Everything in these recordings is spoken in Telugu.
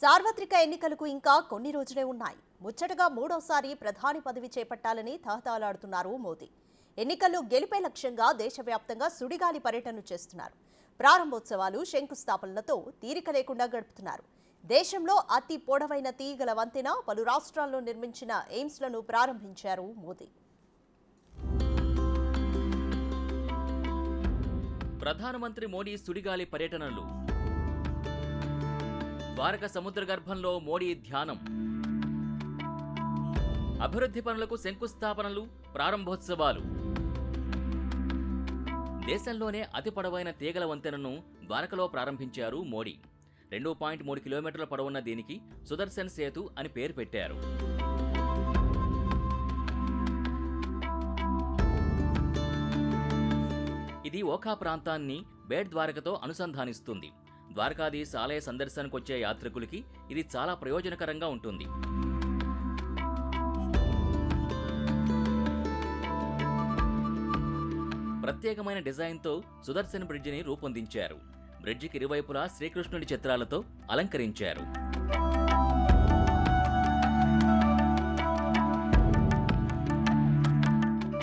సార్వత్రిక ఎన్నికలకు ఇంకా కొన్ని రోజులే ఉన్నాయి. ముచ్చటగా మూడోసారి ప్రధాని పదవి చేపట్టాలని తహతహలాడుతున్నారు మోదీ. ఎన్నికల్లో గెలిపే లక్ష్యంగా దేశవ్యాప్తంగా సుడిగాలి పర్యటన చేస్తున్నారు. ప్రారంభోత్సవాలు, శంకుస్థాపనలతో తీరిక లేకుండా గడుపుతున్నారు. దేశంలో అతి పొడవైన తీగల వంతెన, పలు రాష్ట్రాల్లో నిర్మించిన ఎయిమ్స్లను ప్రారంభించారు మోదీ. ప్రధానమంత్రి మోడీ సుడిగాలి పర్యటనలు. ద్వారక సముద్ర గర్భంలో మోడీ ధ్యానం. అభివృద్ధి పనులకు శంకుస్థాపనలు, ప్రారంభోత్సవాలు. దేశంలోనే అతి పొడవైన తీగల వంతెనను ద్వారకలో ప్రారంభించారు మోడీ. 2.3 కిలోమీటర్ల పొడవున్న దీనికి సుదర్శన్ సేతు అని పేరు పెట్టారు. ఇది ఓఖా ప్రాంతాన్ని బేట్ ద్వారకతో అనుసంధానిస్తుంది. ద్వారకాధీశ్ ఆలయ సందర్శనకు వచ్చే యాత్రికులకి ఇది చాలా ప్రయోజనకరంగా ఉంటుంది. ప్రత్యేకమైన డిజైన్తో సుదర్శన్ బ్రిడ్జిని రూపొందించారు. బ్రిడ్జికి ఇరువైపులా శ్రీకృష్ణుడి చిత్రాలతో అలంకరించారు.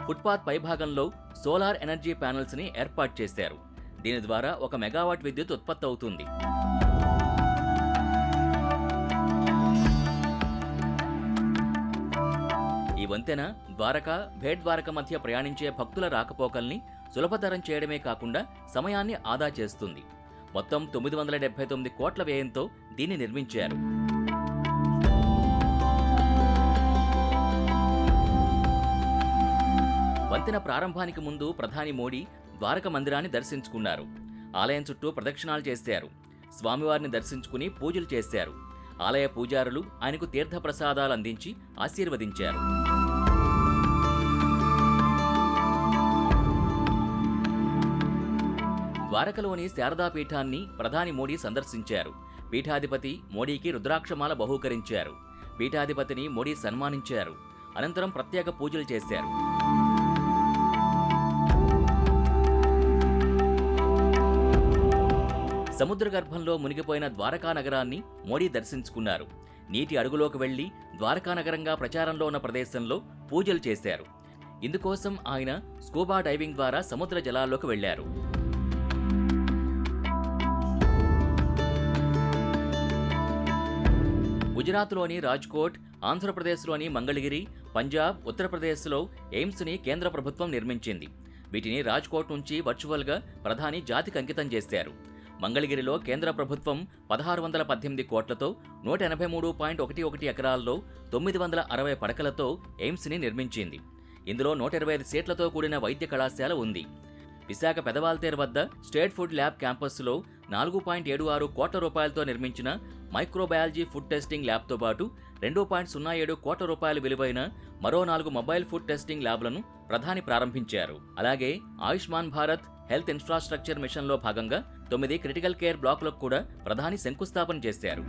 ఫుట్పాత్ పైభాగంలో సోలార్ ఎనర్జీ ప్యానెల్స్ ని ఏర్పాటు చేశారు. దీని ద్వారా 1 మెగావాట్ విద్యుత్ ఉత్పత్తి అవుతుంది. ఈ వంతెన ద్వారక, భేట్ ద్వారక మధ్య ప్రయాణించే భక్తుల రాకపోకల్ని సులభతరం చేయడమే కాకుండా సమయాన్ని ఆదా చేస్తుంది. మొత్తం 979 కోట్ల వ్యయంతో దీన్ని నిర్మించారు. వంతెన ప్రారంభానికి ముందు ప్రధాని మోడీ ద్వారక మందిరాన్ని దర్శించుకున్నారు. ఆలయం చుట్టూ ప్రదక్షిణాలు చేశారు. స్వామివారిని దర్శించుకుని పూజలు చేశారు. ఆలయ పూజారులు ఆయనకు తీర్థప్రసాదాలు అందించి ఆశీర్వదించారు. ద్వారకలోని శారదాపీఠాన్ని ప్రధాని మోడీ సందర్శించారు. పీఠాధిపతి మోడీకి రుద్రాక్షమాల బహూకరించారు. పీఠాధిపతిని మోడీ సన్మానించారు. అనంతరం ప్రత్యేక పూజలు చేశారు. సముద్ర గర్భంలో మునిగిపోయిన ద్వారకా నగరాన్ని మోడీ దర్శించుకున్నారు. నీటి అడుగులోకి వెళ్లి ద్వారకా నగరంగా ప్రచారంలో ఉన్న ప్రదేశంలో పూజలు చేశారు. ఇందుకోసం ఆయన స్కూబా డైవింగ్ ద్వారా సముద్ర జలాల్లోకి వెళ్లారు. గుజరాత్లోని రాజ్కోట్, ఆంధ్రప్రదేశ్లోని మంగళగిరి, పంజాబ్, ఉత్తరప్రదేశ్లో ఎయిమ్స్ని కేంద్ర ప్రభుత్వం నిర్మించింది. వీటిని రాజ్కోట్ నుంచి వర్చువల్గా ప్రధాని జాతికి అంకితం చేశారు. మంగళగిరిలో కేంద్ర ప్రభుత్వం 1618 కోట్లతో 183.11 ఎకరాల్లో 960 పడకలతో ఎయిమ్స్ని నిర్మించింది. ఇందులో 125 సీట్లతో కూడిన వైద్య కళాశాల ఉంది. విశాఖ పెదవాల్తేరు వద్ద స్టేట్ ఫుడ్ ల్యాబ్ క్యాంపస్లో 4.76 కోట్ల రూపాయలతో నిర్మించిన మైక్రోబయాలజీ ఫుడ్ టెస్టింగ్ ల్యాబ్తో పాటు 2.07 కోట్ల రూపాయల విలువైన మరో 4 మొబైల్ ఫుడ్ టెస్టింగ్ ల్యాబ్లను ప్రధాని ప్రారంభించారు. అలాగే ఆయుష్మాన్ భారత్ హెల్త్ ఇన్ఫ్రాస్ట్రక్చర్ మిషన్లో భాగంగా 9 క్రిటికల్ కేర్ బ్లాకులకు కూడా ప్రధాని శంకుస్థాపన చేశారు.